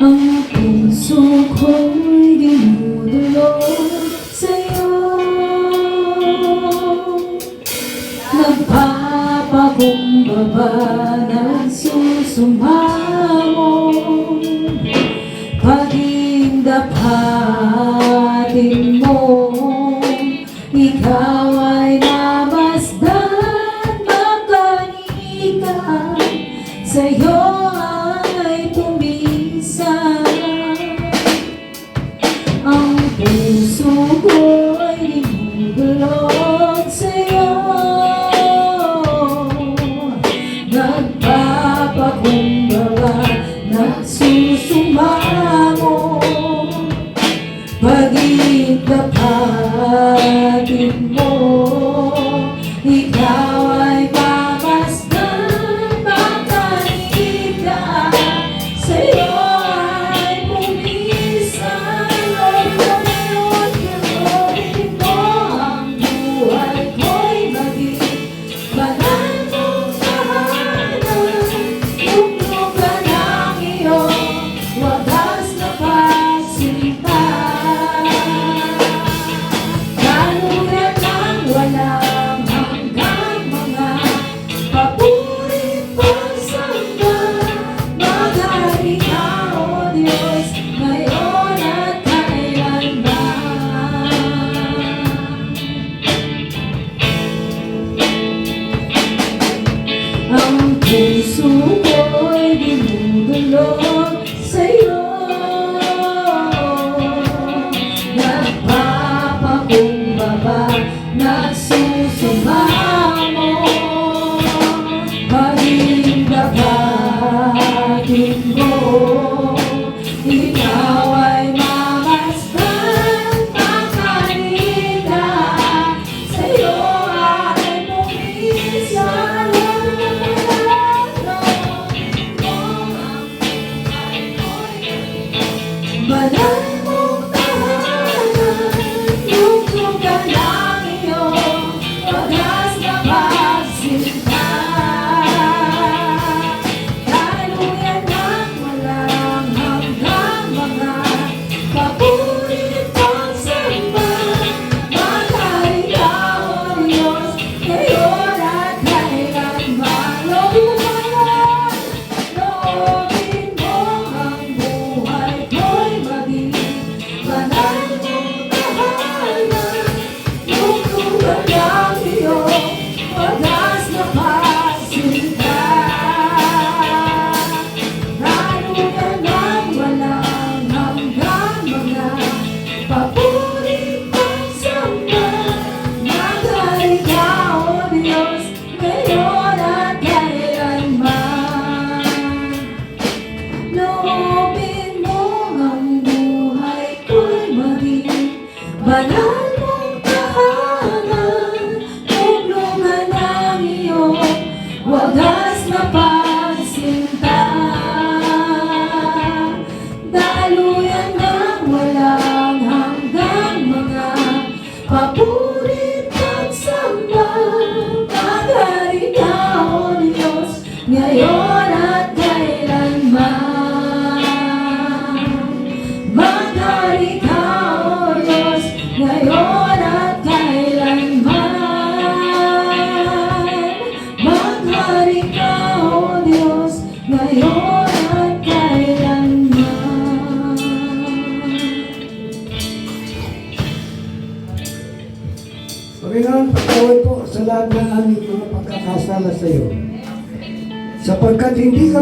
Ang puso ko'y dinudulog sa'yo. Nagpapakumbaba, nagsusumamo, paging dapatin mo. Ikaw ay namasdan, makanikan, sa'yo ay tumisan. Ang puso ko'y dinudulog sa'yo. Nagpapakumbaba, nagsusumamo, paging dapatin mo. Ikaw ay mamasdan, makanikan, sa'yo ay pumisan. Ngayon, gagawin mo ang buhay ko'y maging banal mong tahanan. Tugtog ka ng iyong wagas na pagsinta. Daluyan ng walang hanggang mga papurit pagsamba. Maghari ka, O Diyos, ngayon at kailanman. Ang puso ko'y dinudulog sa'yo. Nagpapakumbaba, nagsusumamo, paging dapatin mo. Ikaw ay mamasdan, makanikan, sa'yo ay pumisan. Banal mong tahanan, tugtog ka ng iyong wagas na pagsinta. Daluyan ng walang hanggang mga papurit pagsamba. Maghari ka, O Diyos, ngayon at kailanman. Loobin mo ang buhay ko'y maging banal mong tahanan. Tugtog ka ng iyong wagas na pagsinta. Daluyan ng walang hanggang mga papurit pagsamba. Maghari ka, O Diyos, ngayon at kailanman. Loobin mo ang buhay ko'y maging banal mong tahanan. Tugtugan ng iyong wagas na pagsinta. Daluyan ng walang hanggang mga papurit pagsamba. Maghari ka, O Diyos, ngayon at kailanman. Maghari ka, O Diyos, ngayon at kailanman. Maghari ka, O Diyos, ngayon at kailanman. Panginoon, patawad po sa lahat ng aming mga pagkakasala sa iyo. Sapagkat hindi ka